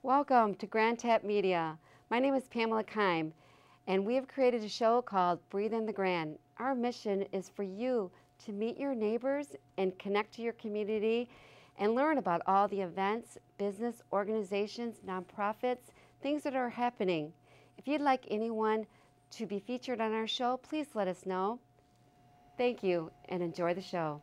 Welcome to Grand Tap Media. My name is Pamela Keim, and we have created a show called Breathe in the Grand. Our mission is for you to meet your neighbors and connect to your community and learn about all the events, business, organizations, nonprofits, things that are happening. If you'd like anyone to be featured on our show, please let us know. Thank you and enjoy the show.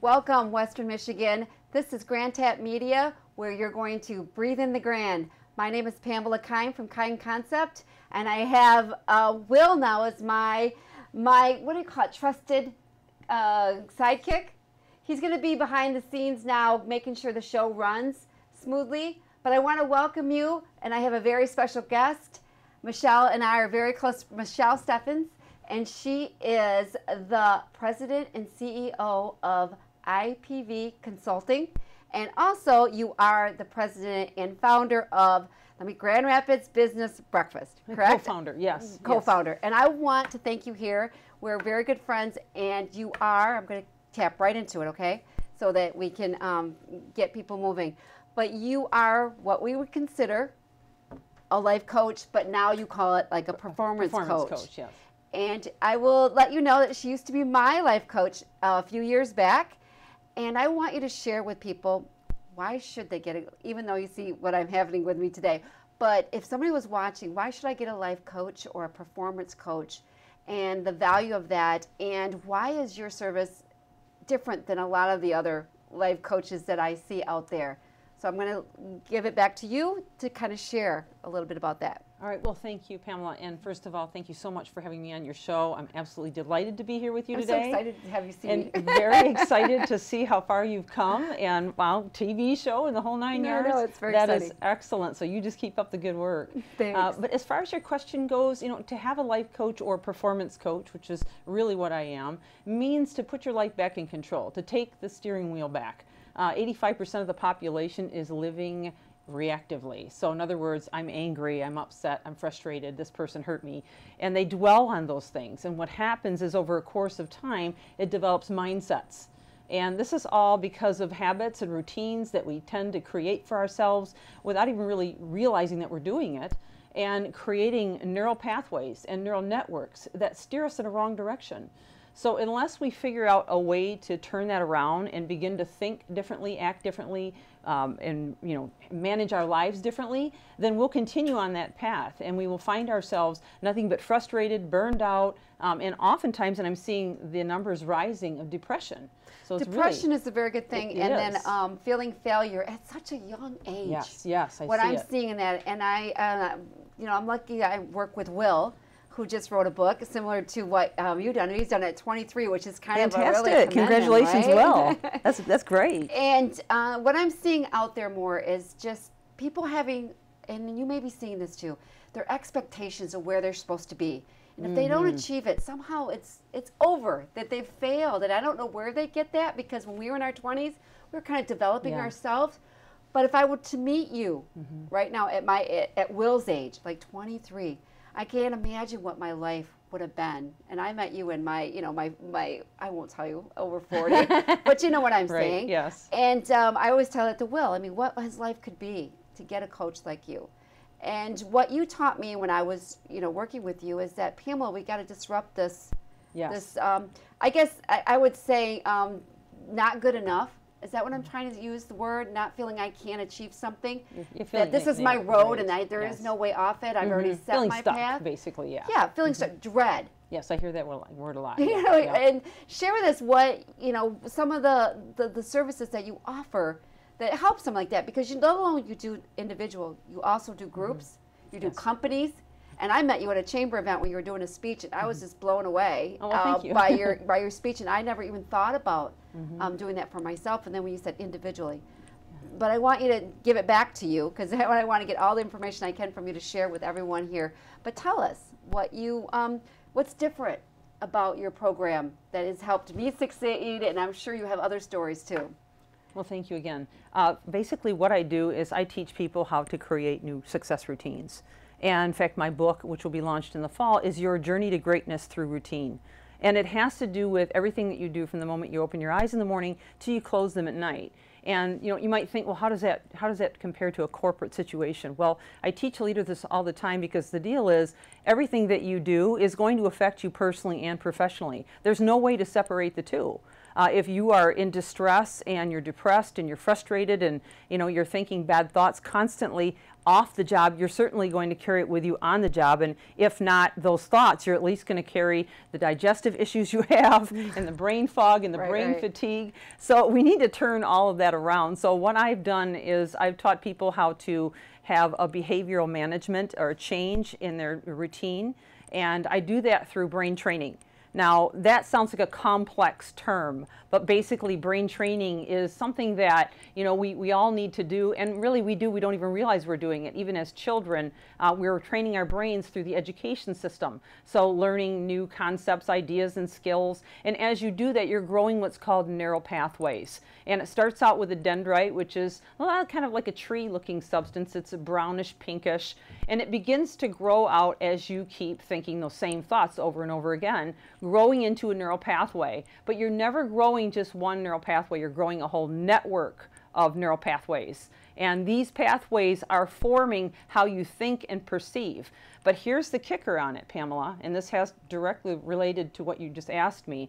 Welcome, Western Michigan. This is Grand Tap Media, where you're going to breathe in the grand. My name is Pamela Keim from Keim Concept, and I have Will now as my what do you call it, trusted sidekick. He's going to be behind the scenes now, making sure the show runs smoothly. But I want to welcome you, and I have a very special guest. Michelle and I are very close. Michelle Steffes, and she is the president and CEO of IPV Consulting, and also you are the president and founder of Grand Rapids Business Breakfast, correct? Co-founder, yes. Co-founder. Yes. And I want to thank you here. We're very good friends, and you are, I'm going to tap right into it, okay, so that we can get people moving. But you are what we would consider a life coach, but now you call it like a performance coach. Performance coach, yes. And I will let you know that she used to be my life coach a few years back. And I want you to share with people, why should they get it, even though you see what I'm having with me today. But if somebody was watching, why should I get a life coach or a performance coach, and the value of that, and why is your service different than a lot of the other life coaches that I see out there? So I'm going to give it back to you to kind of share a little bit about that. All right, well, thank you, Pamela. And first of all, thank you so much for having me on your show. I'm absolutely delighted to be here with you today. I'm so excited to have you see me. And very excited to see how far you've come. And wow, TV show and the whole nine yards. No, it's very exciting. That is excellent. So you just keep up the good work. Thanks. But as far as your question goes, you know, to have a life coach or performance coach, which is really what I am, means to put your life back in control, to take the steering wheel back. 85% of the population is living reactively. So in other words, I'm angry, I'm upset, I'm frustrated, this person hurt me. And they dwell on those things. And what happens is over a course of time, it develops mindsets. And this is all because of habits and routines that we tend to create for ourselves without even really realizing that we're doing it, and creating neural pathways and neural networks that steer us in a wrong direction. So unless we figure out a way to turn that around and begin to think differently, act differently, and manage our lives differently, then we'll continue on that path, and we will find ourselves nothing but frustrated, burned out, and oftentimes, and I'm seeing the numbers rising, of depression. So it's depression really, is a very good thing, it and is. Then feeling failure at such a young age. Yes, yes, what I'm seeing in that, and I'm lucky. I work with Will, who just wrote a book similar to what you've done. He's done it at 23, which is kind fantastic. Of a really Congratulations, right? Will. That's great. And what I'm seeing out there more is just people having, and you may be seeing this too, their expectations of where they're supposed to be. And if they don't achieve it, somehow it's over, that they've failed. And I don't know where they get that, because when we were in our 20s, we were kind of developing ourselves. But if I were to meet you right now at Will's age, like 23, I can't imagine what my life would have been. And I met you in my I won't tell you, over 40, but you know what I'm saying. Yes. And I always tell it to Will, I mean, what his life could be to get a coach like you. And what you taught me when I was, working with you is that, Pamela, we got to disrupt this. Yes. This, I guess I would say not good enough. Is that what I'm trying to use the word? Not feeling I can't achieve something. That this is my road, and there is no way off it. I've already set feeling my stuck, path. Basically, yeah. Yeah, feeling stuck, dread. Yes, I hear that word a lot. And share with us what some of the services that you offer that help someone like that, because not only you do individual, you also do groups, you do companies. And I met you at a chamber event when you were doing a speech, and I was just blown away by your speech, and I never even thought about doing that for myself. And then when you said individually, but I want you to give it back to you, because I want to get all the information I can from you to share with everyone here. But tell us what's different about your program that has helped me succeed, and I'm sure you have other stories too. Well, thank you again. Basically, what I do is I teach people how to create new success routines. And in fact, my book, which will be launched in the fall, is Your Journey to Greatness Through Routine. And it has to do with everything that you do from the moment you open your eyes in the morning till you close them at night. And you might think, well, how does that compare to a corporate situation? Well, I teach leaders this all the time because the deal is everything that you do is going to affect you personally and professionally. There's no way to separate the two. If you are in distress and you're depressed and you're frustrated and you're thinking bad thoughts constantly off the job, you're certainly going to carry it with you on the job. And if not those thoughts, you're at least going to carry the digestive issues you have and the brain fog and the brain fatigue. So we need to turn all of that around. So what I've done is I've taught people how to have a behavioral management or a change in their routine. And I do that through brain training. Now, that sounds like a complex term, but basically brain training is something that, we all need to do, and really we do. We don't even realize we're doing it. Even as children, we're training our brains through the education system. So learning new concepts, ideas, and skills. And as you do that, you're growing what's called neural pathways. And it starts out with a dendrite, which is kind of like a tree-looking substance. It's a brownish, pinkish, and it begins to grow out as you keep thinking those same thoughts over and over again, growing into a neural pathway. But you're never growing just one neural pathway. You're growing a whole network of neural pathways. And these pathways are forming how you think and perceive. But here's the kicker on it, Pamela, and this has directly related to what you just asked me.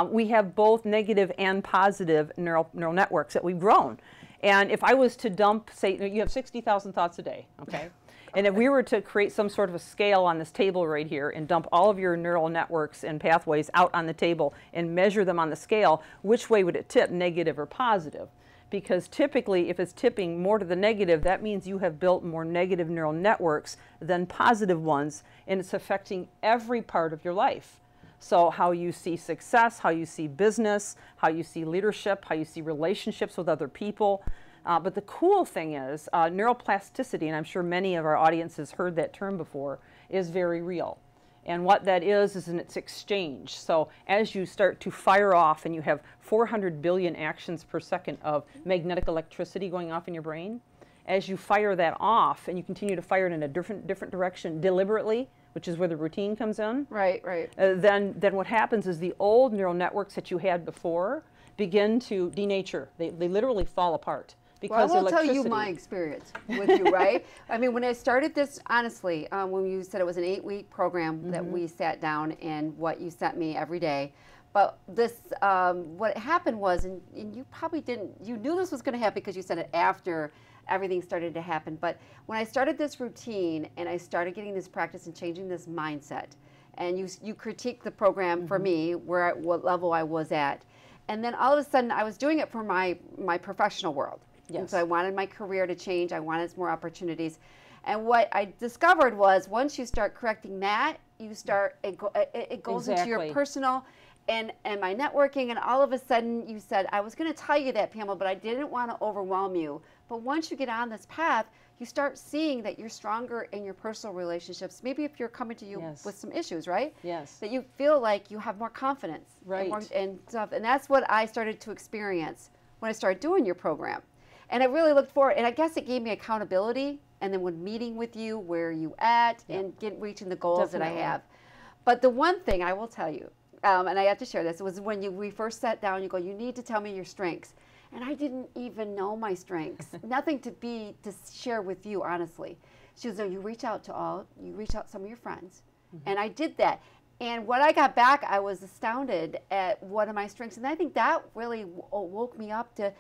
We have both negative and positive neural networks that we've grown. And if I was to dump, say, you have 60,000 thoughts a day, okay? And if we were to create some sort of a scale on this table right here and dump all of your neural networks and pathways out on the table and measure them on the scale, which way would it tip, negative or positive? Because typically, if it's tipping more to the negative, that means you have built more negative neural networks than positive ones, and it's affecting every part of your life. So how you see success, how you see business, how you see leadership, how you see relationships with other people. But the cool thing is neuroplasticity, and I'm sure many of our audience has heard that term before, is very real. And what that is in its exchange. So as you start to fire off and you have 400 billion actions per second of magnetic electricity going off in your brain, as you fire that off and you continue to fire it in a different direction deliberately, which is where the routine comes in. Right. Then what happens is the old neural networks that you had before begin to denature. They literally fall apart. Well, I will tell you my experience with you, right? I mean, when I started this, honestly, when you said it was an 8-week program that we sat down and what you sent me every day, but this, what happened was, and you probably didn't, you knew this was going to happen because you said it after everything started to happen, but when I started this routine and I started getting this practice and changing this mindset, and you critiqued the program for me, what level I was at, and then all of a sudden I was doing it for my professional world. Yes. And so I wanted my career to change. I wanted more opportunities. And what I discovered was once you start correcting that, you start, it goes into your personal and my networking. And all of a sudden you said, I was going to tell you that, Pamela, but I didn't want to overwhelm you. But once you get on this path, you start seeing that you're stronger in your personal relationships. Maybe if you're coming to you with some issues, right? Yes. That you feel like you have more confidence. Right. And stuff. And that's what I started to experience when I started doing your program. And I really looked forward, and I guess it gave me accountability, and then when meeting with you, where you at, and reaching the goals that I have. But the one thing I will tell you, and I have to share this, was when we first sat down, you go, you need to tell me your strengths. And I didn't even know my strengths. Nothing to share with you, honestly. She was, you reach out to some of your friends. And I did that. And when I got back, I was astounded at one of my strengths. And I think that really woke me up to,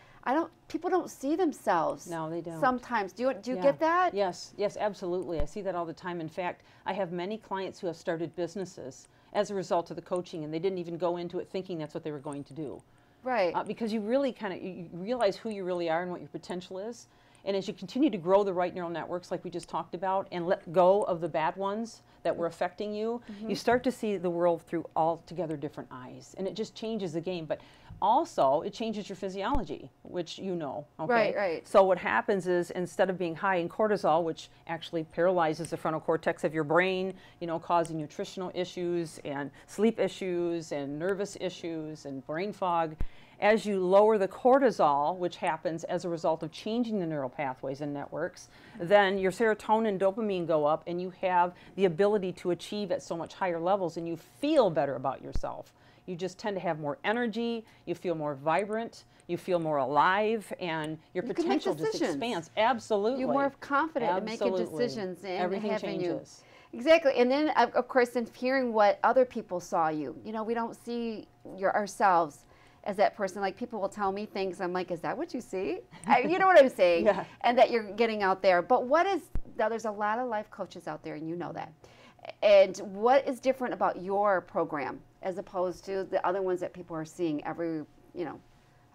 people don't see themselves. No, they don't. Sometimes. Do you get that? Yes, absolutely. I see that all the time. In fact, I have many clients who have started businesses as a result of the coaching, and they didn't even go into it thinking that's what they were going to do. Right. Because you really you realize who you really are and what your potential is. And as you continue to grow the right neural networks like we just talked about and let go of the bad ones that were affecting you, you start to see the world through altogether different eyes. And it just changes the game. But also, it changes your physiology, which you know. Okay? Right. So what happens is instead of being high in cortisol, which actually paralyzes the frontal cortex of your brain, causing nutritional issues and sleep issues and nervous issues and brain fog, as you lower the cortisol, which happens as a result of changing the neural pathways and networks, then your serotonin and dopamine go up, and you have the ability to achieve at so much higher levels, and you feel better about yourself. You just tend to have more energy, you feel more vibrant, you feel more alive, and your potential just expands. Absolutely. You're more confident in making decisions and everything having changes. Exactly. And then, of course, in hearing what other people saw you. You know, we don't see ourselves as that person. Like, people will tell me things, I'm like, is that what you see? You know what I'm saying? Yeah. And that you're getting out there. But now there's a lot of life coaches out there, and you know that. And what is different about your program as opposed to the other ones that people are seeing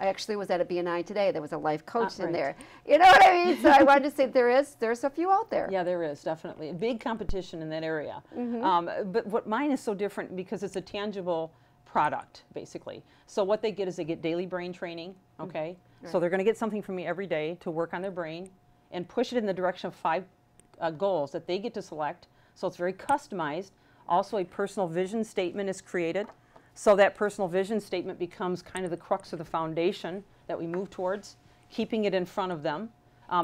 I actually was at a BNI today. There was a life coach in there. You know what I mean? So I wanted to say there's a few out there. Yeah, there is, definitely. A big competition in that area. But what mine is so different because it's a tangible product, basically. So what they get is they get daily brain training, okay? Right. So they're going to get something from me every day to work on their brain and push it in the direction of 5 goals that they get to select. So it's very customized. Also, a personal vision statement is created. So that personal vision statement becomes kind of the crux of the foundation that we move towards, keeping it in front of them.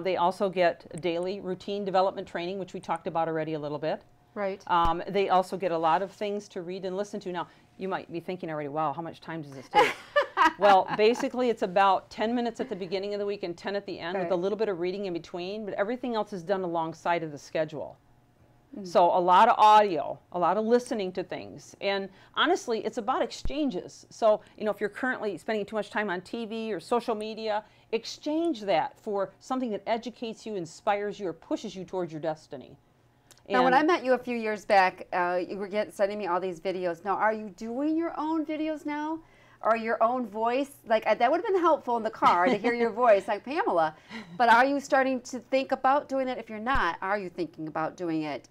They also get daily routine development training, which we talked about already a little bit. Right. They also get a lot of things to read and listen to. Now, you might be thinking already, wow, how much time does this take? Well, basically, it's about 10 minutes at the beginning of the week and 10 at the end, with a little bit of reading in between, but everything else is done alongside of the schedule. So a lot of audio, a lot of listening to things. And honestly, it's about exchanges. So, if you're currently spending too much time on TV or social media, exchange that for something that educates you, inspires you, or pushes you towards your destiny. Now, when I met you a few years back, you were sending me all these videos. Now, are you doing your own videos now? Or your own voice? Like, that would have been helpful in the car to hear your voice, like Pamela. But are you starting to think about doing it? If you're not, are you thinking about doing it,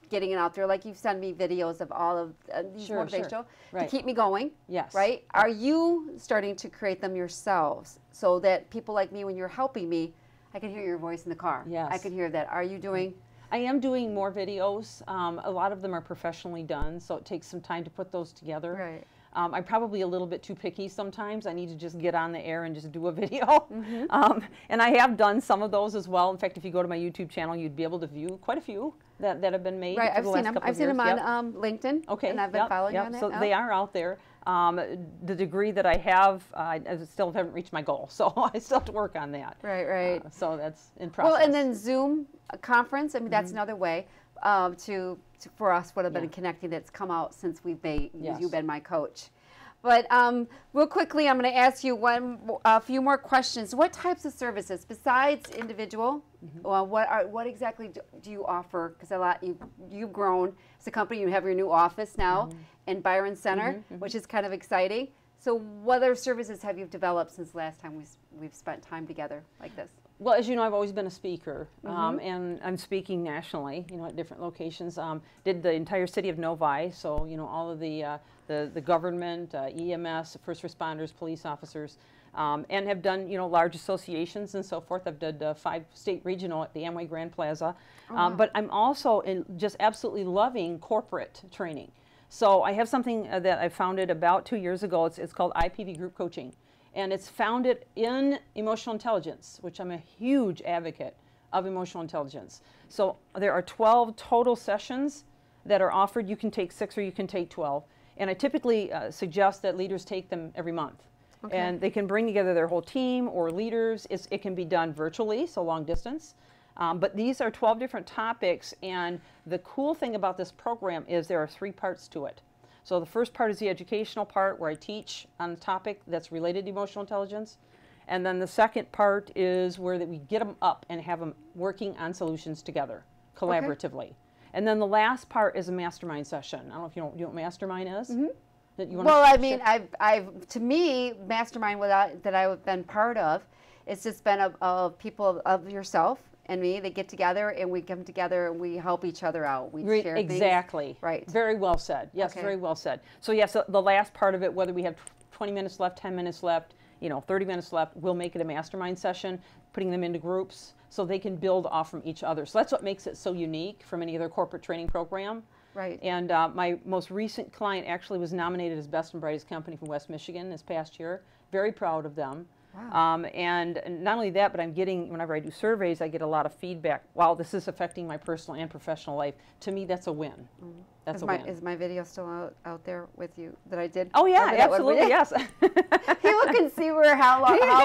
getting it out there? Like, you've sent me videos of all of these motivational to keep me going. Yes. Right? Are you starting to create them yourselves so that people like me, when you're helping me, I can hear your voice in the car? Yes. I can hear that. Are you doing? I am doing more videos. A lot of them are professionally done, so it takes some time to put those together. Right. I'm probably a little bit too picky sometimes. I need to just get on the air and just do a video. And I have done some of those as well. In fact, if you go to my YouTube channel, you'd be able to view quite a few that have been made. Right, I've seen them. I've seen them on LinkedIn. Okay. And I've been following you on that. So they are out there. The degree that I have, I still haven't reached my goal. So I still have to work on that. Right. So that's in process. Well, and then Zoom conference, I mean, that's another way for us would have been connecting that's come out since you've been my coach. But real quickly, I'm going to ask you a few more questions. What types of services, besides individual, what exactly do you offer? Because you've grown as a company. You have your new office now in Byron Center, which is kind of exciting. So what other services have you developed since last time we've spent time together like this? Well, as you know, I've always been a speaker, and I'm speaking nationally, at different locations. Did the entire city of Novi, so, all of the government, EMS, first responders, police officers, and have done, large associations and so forth. I've done 5 state regional at the Amway Grand Plaza. But I'm also just absolutely loving corporate training. So I have something that I founded about 2 years ago. It's called IPV Group Coaching. And it's founded in emotional intelligence, which I'm a huge advocate of emotional intelligence. So there are 12 total sessions that are offered. You can take 6 or you can take 12. And I typically suggest that leaders take them every month. Okay. And they can bring together their whole team or leaders. It can be done virtually, so long distance. But these are 12 different topics. And the cool thing about this program is there are 3 parts to it. So the first part is the educational part, where I teach on the topic that's related to emotional intelligence. And then the second part is where we get them up and have them working on solutions together, collaboratively. Okay. And then the last part is a mastermind session. I don't know if you know what mastermind is. That you well, I mean, to me, mastermind that I've been part of, it's just been of people of yourself and me. They get together and we come together and we help each other out. We share things. Exactly. Right. Very well said. Yes, very well said. So yes, the last part of it, whether we have 20 minutes left, 10 minutes left, 30 minutes left, we'll make it a mastermind session, putting them into groups so they can build off from each other. So that's what makes it so unique from any other corporate training program. Right. And my most recent client actually was nominated as Best and Brightest Company from West Michigan this past year. Very proud of them. Wow. And not only that, but I'm getting, whenever I do surveys, I get a lot of feedback. Wow, this is affecting my personal and professional life. To me, that's a win. That's a win. Is my video still out there with you that I did? Oh yeah, absolutely, yes. People can see how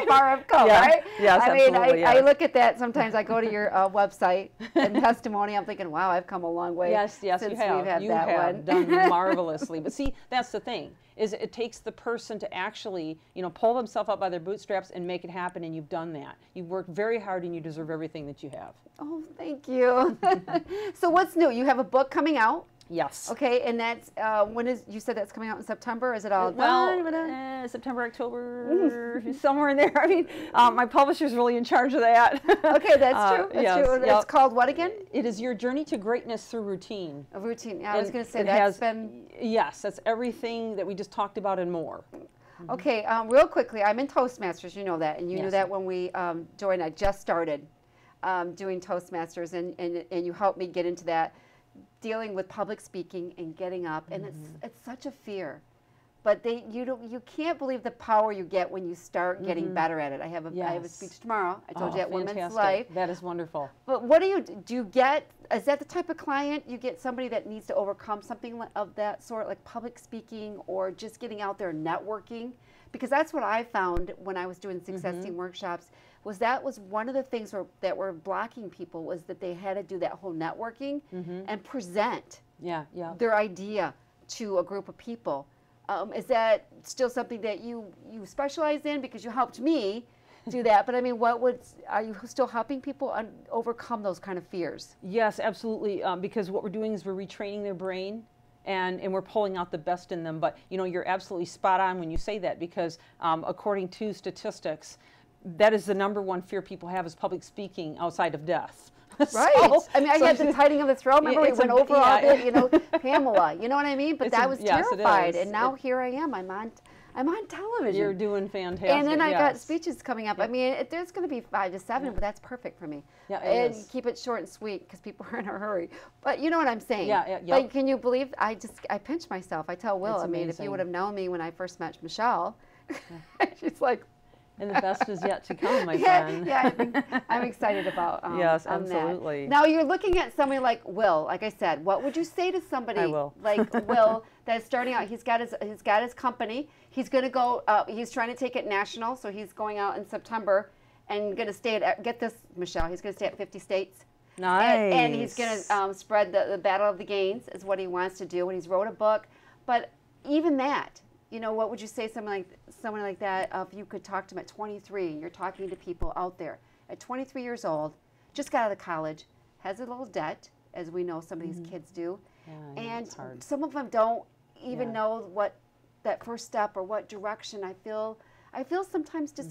far I've come, yeah. right? Yes, I mean, absolutely, yes. I look at that sometimes. I go to your website and testimony. I'm thinking, wow, I've come a long way. Yes, since you have. We've had You that have one. done marvelously. But see, that's the thing. Is it takes the person to actually, pull themselves up by their bootstraps and make it happen, and you've done that. You've worked very hard, and you deserve everything that you have. Oh, thank you. So what's new? You have a book coming out. Yes. Okay, and that's you said that's coming out in September? Is it all well, done? September, October, somewhere in there. I mean, my publisher's really in charge of that. Okay, that's true. That's yes, true. yep. It's called what again? It is Your Journey to Greatness Through Routine. A routine. Yeah, I was going to say it that's has, been. Yes, that's everything that we just talked about and more. Okay, real quickly, I'm in Toastmasters. You know that, and you knew Yes. that when we joined. I just started doing Toastmasters, and you helped me get into that, dealing with public speaking and getting up, and it's such a fear, but you can't believe the power you get when you start getting better at it. I have a speech tomorrow. I told you at Women's Fantastic. Life. That is wonderful. But what do you get? Is that the type of client you get? Somebody that needs to overcome something of that sort, like public speaking or just getting out there and networking? Because that's what I found when I was doing Success Team workshops. That was one of the things that were blocking people, was that they had to do that whole networking and present their idea to a group of people. Is that still something that you specialize in? Because you helped me do that. But I mean, are you still helping people overcome those kind of fears? Yes, absolutely. Because what we're doing is we're retraining their brain. And we're pulling out the best in them. But you're absolutely spot on when you say that, because according to statistics, that is the #1 fear people have, is public speaking outside of death. Right. I mean, I had the tightening of the throat. Remember, we went over all that, Pamela. You know what I mean? But I was terrified, and now here I am. I'm on television. You're doing fantastic. And then I got speeches coming up. I mean, there's going to be 5 to 7, but that's perfect for me. Yeah, and keep it short and sweet, because people are in a hurry. But you know what I'm saying? Yeah. But can you believe I pinch myself? I tell Will, It's I mean, if amazing. you would have known me when I first met Michelle, she's like. And the best is yet to come, my friend. Yeah, I'm excited about yes, on absolutely. that. Now you're looking at somebody like Will. Like I said, what would you say to somebody like Will that's starting out? He's got his company. He's going to go. He's trying to take it national, so he's going out in September and going to stay at. Get this, Michelle. He's going to stay at 50 states. Nice. And he's going to spread the battle of the gains is what he wants to do. And he's wrote a book, but even that. What would you say someone like that, if you could talk to him at 23, and you're talking to people out there at 23 years old, just got out of college, has a little debt, as we know some of these kids do, and some of them don't even know what that first step or what direction. I feel sometimes just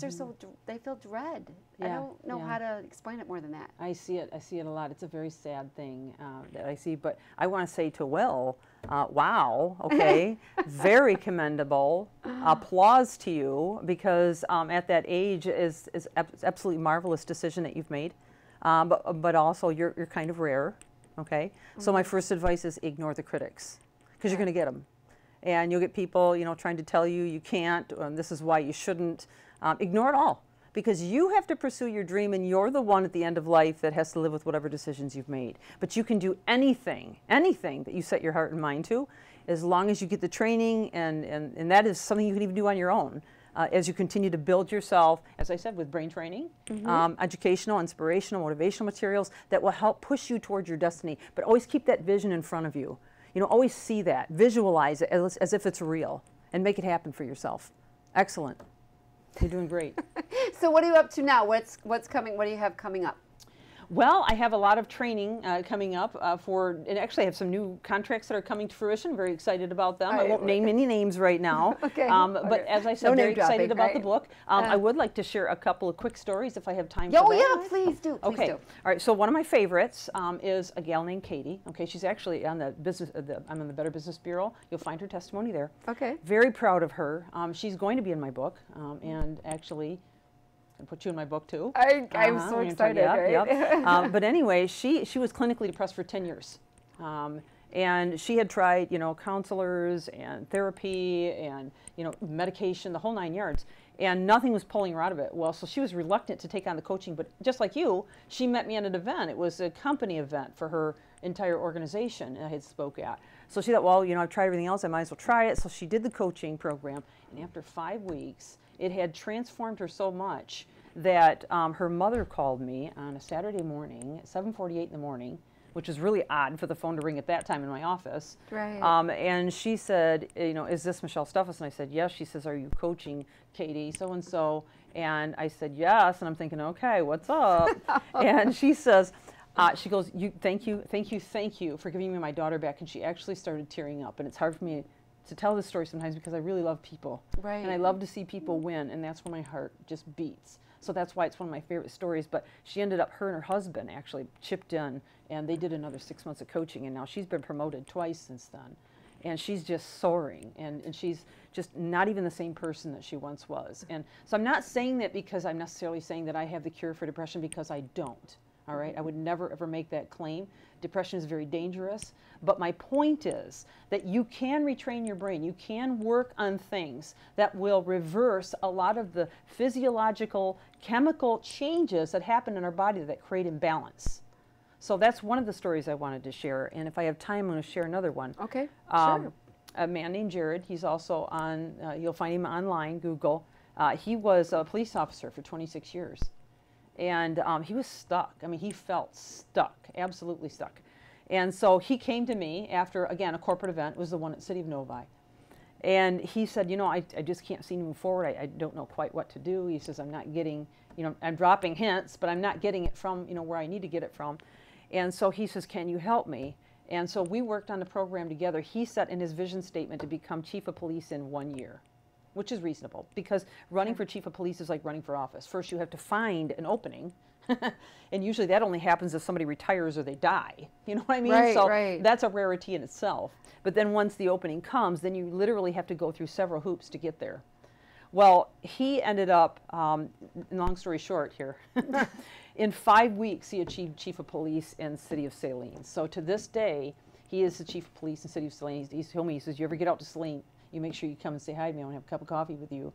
they feel dread. I don't know how to explain it more than that. I see it a lot. It's a very sad thing that I see. But I want to say to Will, wow, okay, very commendable. Applause to you, because at that age is absolutely marvelous decision that you've made. But also you're kind of rare, okay? So my first advice is ignore the critics, because you're going to get them. And you'll get people, trying to tell you can't, this is why you shouldn't. Ignore it all, because you have to pursue your dream, and you're the one at the end of life that has to live with whatever decisions you've made. But you can do anything that you set your heart and mind to, as long as you get the training, and that is something you can even do on your own. As you continue to build yourself, as I said, with brain training, educational, inspirational, motivational materials that will help push you towards your destiny. But always keep that vision in front of you. Always see that, visualize it as if it's real, and make it happen for yourself. Excellent. You're doing great. So what are you up to now? What's coming? What do you have coming up? Well, I have a lot of training coming up and actually I have some new contracts that are coming to fruition. Very excited about them. I won't name any names right now. Okay. But as I said, very excited about the book. I would like to share a couple of quick stories if I have time for that. Oh yeah, please do. Okay. Do. All right. So one of my favorites is a gal named Katie. Okay. She's actually on the business. I'm on the Better Business Bureau. You'll find her testimony there. Okay. Very proud of her. She's going to be in my book, and actually. And put you in my book too. I'm so excited. Right? But anyway, she was clinically depressed for 10 years. And she had tried, counselors and therapy and, medication, the whole 9 yards. and nothing was pulling her out of it. Well, so she was reluctant to take on the coaching, but just like you, she met me at an event. It was a company event for her entire organization I had spoke at. So she thought, well, you know, I've tried everything else, I might as well try it. So she did the coaching program, and after 5 weeks, it had transformed her so much that her mother called me on a Saturday morning at 7:48 in the morning, which was really odd for the phone to ring at that time in my office. Right. And she said, you know, is this Michelle Steffes? And I said, yes. She says, are you coaching Katie so-and-so? And I said, yes. And I'm thinking, okay, what's up? And she says, she goes, thank you for giving me my daughter back. And she actually started tearing up. And it's hard for me to tell this story sometimes because I really love people. Right. And I love to see people win, and that's where my heart just beats. So that's why it's one of my favorite stories. But she ended up, her and her husband actually chipped in, and they did another 6 months of coaching, and now she's been promoted twice since then. And she's just soaring, and she's just not even the same person that she once was. And so I'm not saying that because I'm necessarily saying that I have the cure for depression, because I don't. All right, I would never ever make that claim. Depression is very dangerous, but my point is that you can retrain your brain. You can work on things that will reverse a lot of the physiological, chemical changes that happen in our body that create imbalance. So that's one of the stories I wanted to share, and if I have time, I'm going to share another one. Okay, sure. A man named Jared, he's also on, you'll find him online, Google. He was a police officer for 26 years. And he was stuck. I mean, he felt stuck, absolutely stuck. And so he came to me after, again, a corporate event. It was the one at City of Novi. And he said, you know, I just can't seem to move forward. I don't know quite what to do. He says, I'm not getting, you know, I'm dropping hints, but I'm not getting it from, you know, where I need to get it from. And so he says, can you help me? And so we worked on the program together. He set in his vision statement to become chief of police in 1 year, which is reasonable, because running for chief of police is like running for office. First, you have to find an opening, and usually that only happens if somebody retires or they die. You know what I mean? Right, so right. That's a rarity in itself. But then once the opening comes, then you literally have to go through several hoops to get there. Well, he ended up, long story short here, in 5 weeks he achieved chief of police in the city of Saline. So to this day, he is the chief of police in the city of Saline. He's told me, he says, you ever get out to Saline, you make sure you come and say hi to me. I want to have a cup of coffee with you.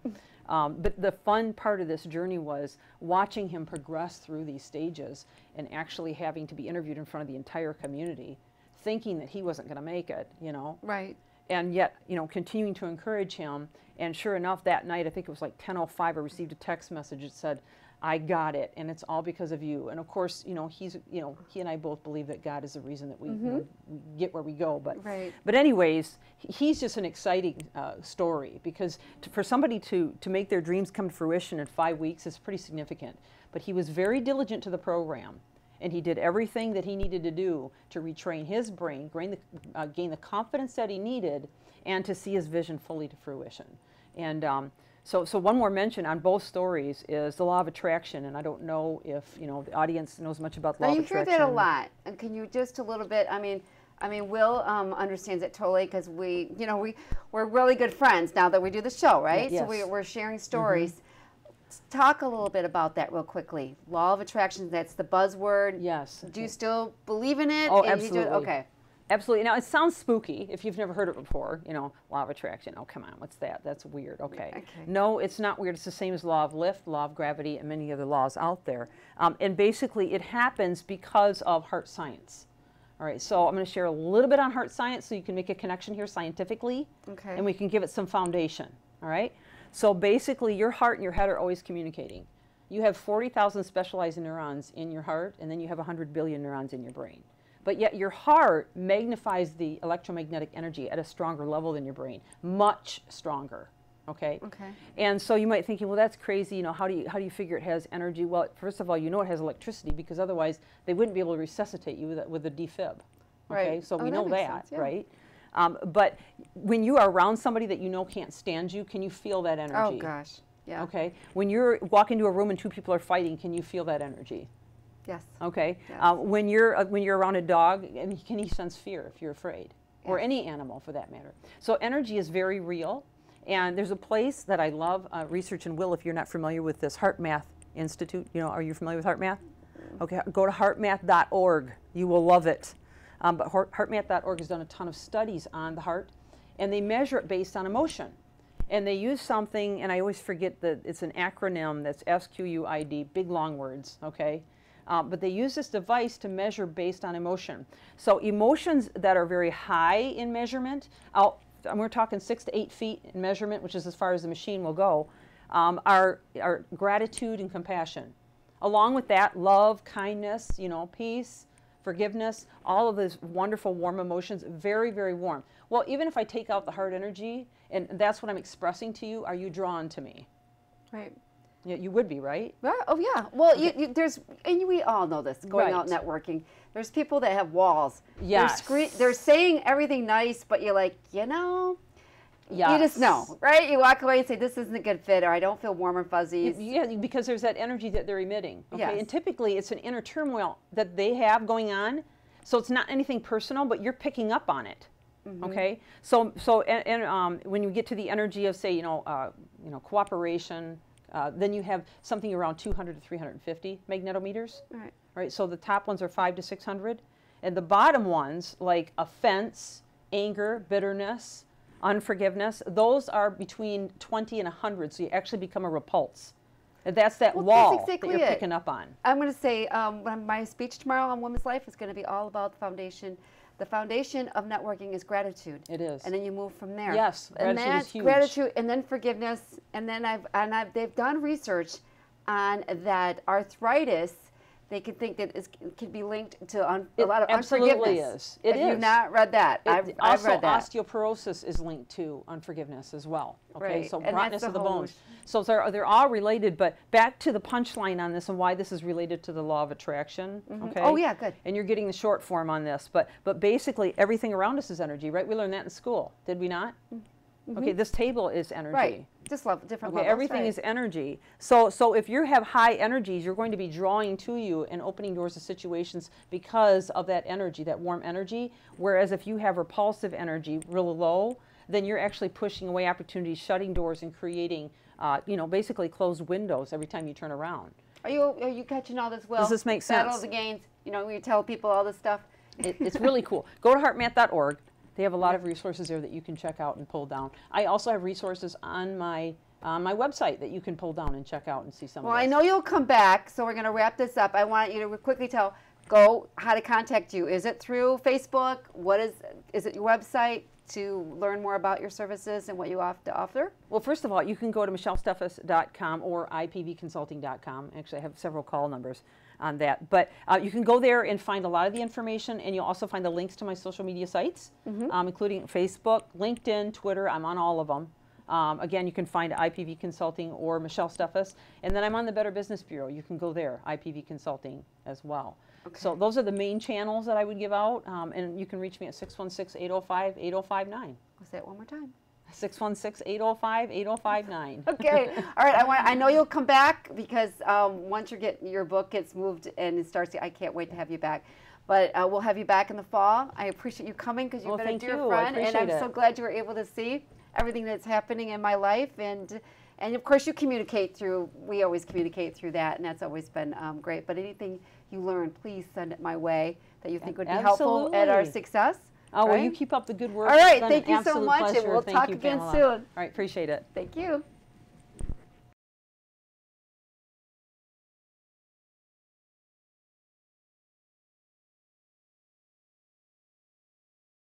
But the fun part of this journey was watching him progress through these stages and actually having to be interviewed in front of the entire community, thinking that he wasn't going to make it, you know. Right. And yet, you know, continuing to encourage him. And sure enough, that night, I think it was like 10:05, I received a text message that said, I got it, and it's all because of you. And of course, you know, he and I both believe that God is the reason that we, you know, we get where we go. But, right. But anyways, he's just an exciting story, because for somebody to make their dreams come to fruition in 5 weeks is pretty significant. But he was very diligent to the program, and he did everything that he needed to do to retrain his brain, gain the confidence that he needed, and to see his vision fully to fruition. And so one more mention on both stories is the law of attraction, and I don't know if, you know, the audience knows much about the law of attraction. You hear that a lot, and can you just a little bit? I mean, Will understands it totally, because we're really good friends now that we do the show, right? Yes. So we're sharing stories. Talk a little bit about that real quickly. Law of attraction, that's the buzzword. Yes. Do you still believe in it? Oh, And absolutely. You do, okay. Absolutely. Now, it sounds spooky if you've never heard it before, you know, law of attraction. Oh, come on, what's that? That's weird. Okay. No, it's not weird. It's the same as law of lift, law of gravity, and many other laws out there. And basically, it happens because of heart science. All right, so I'm going to share a little bit on heart science so you can make a connection here scientifically, and we can give it some foundation. All right? So basically, your heart and your head are always communicating. You have 40,000 specialized neurons in your heart, and then you have 100 billion neurons in your brain. But yet your heart magnifies the electromagnetic energy at a stronger level than your brain, much stronger. Okay? Okay. And so you might think, well, that's crazy. You know, how do you figure it has energy? Well, first of all, you know it has electricity, because otherwise they wouldn't be able to resuscitate you with a defib. Okay? Right. So we know that, sense, yeah. right? But when you are around somebody that you know can't stand you, can you feel that energy? Oh gosh. Yeah. Okay. When you're walking into a room and two people are fighting, can you feel that energy? Yes. Okay. Yes. When you're around a dog, can he sense fear if you're afraid, or any animal for that matter? So energy is very real, and there's a place that I love research, and Will, if you're not familiar with this, Heart Math Institute. You know, are you familiar with Heart Math? Okay. Go to heartmath.org. You will love it. But heartmath.org has done a ton of studies on the heart, and they measure it based on emotion. And they use something, and I always forget that it's an acronym that's SQUID, big long words, okay? But they use this device to measure based on emotion. So emotions that are very high in measurement, we're talking 6 to 8 feet in measurement, which is as far as the machine will go, are gratitude and compassion. Along with that, love, kindness, you know, peace, forgiveness, all of those wonderful warm emotions, very, very warm. Well, even if I take out the heart energy, and that's what I'm expressing to you, are you drawn to me? Right. Yeah, you would be, right? Well, oh yeah. Well, Okay. and we all know this, going Right. out networking. There's people that have walls. Yes. They're saying everything nice, but you're like, you know, Yes. you just know, right? You walk away and say, this isn't a good fit, or I don't feel warm and fuzzies. Yeah, because there's that energy that they're emitting. Okay, Yes. and typically it's an inner turmoil that they have going on, so it's not anything personal, but you're picking up on it. Okay, so when you get to the energy of, say, you know, cooperation, then you have something around 200 to 350 magnetometers. Right. Right. So the top ones are 500 to 600, and the bottom ones, like offense, anger, bitterness, unforgiveness, those are between 20 and 100. So you actually become a repulse. And that's that wall that's exactly that you're it. picking up on. I'm going to say my speech tomorrow on Women's Life is going to be all about the foundation. The foundation of networking is gratitude. It is. And then you move from there. Yes, and gratitude is that's huge. gratitude, and then forgiveness, and then they've done research on that arthritis. They could think that it can be linked to a lot of absolutely unforgiveness. is. It Have you is. not read that? I've Also, read that. osteoporosis is linked to unforgiveness as well. Okay, Right, so and rottenness that's of the the whole- bones. So they're all related. But back to the punchline on this and why this is related to the law of attraction. Okay. Oh, yeah, good. And you're getting the short form on this, but basically everything around us is energy, right? We learned that in school, did we not? Okay, this table is energy. Right. Just love different Okay, levels. everything right. is energy. So if you have high energies, you're going to be drawing to you and opening doors to situations because of that energy, that warm energy. Whereas if you have repulsive energy, really low, then you're actually pushing away opportunities, shutting doors, and creating, basically closed windows every time you turn around. Are you catching all this well? Does this make Battle sense? of the Gains. You know, we tell people all this stuff. It's really cool. Go to heartmath.org. They have a lot of resources there that you can check out and pull down. I also have resources on my website that you can pull down and check out and see some Well, of this. I know you'll come back, so we're going to wrap this up. I want you to quickly tell how to contact you. Is it through Facebook? Is it your website to learn more about your services and what you have to offer? Well, first of all, you can go to michellesteffes.com or ipvconsulting.com. Actually, I have several call numbers on that. But you can go there and find a lot of the information, and you'll also find the links to my social media sites, including Facebook, LinkedIn, Twitter. I'm on all of them. Again, you can find IPV Consulting or Michelle Steffes. And then I'm on the Better Business Bureau. You can go there, IPV Consulting as well. Okay. So those are the main channels that I would give out. And you can reach me at 616-805-8059. I'll say it one more time. 616-805-8059. Okay. All right. I know you'll come back because once your book gets moved and it starts, I can't wait to have you back. But we'll have you back in the fall. I appreciate you coming because you've been a dear friend, and I'm so glad you were able to see everything that's happening in my life. And of course, you communicate through. We always communicate through that, and that's always been great. But anything you learn, please send it my way that you think would be helpful at our success. Oh, well, you keep up the good work. All right. It's been Thank an you so absolute much, and pleasure. we'll Thank talk you, again Pamela. soon. All right. Appreciate it. Thank you.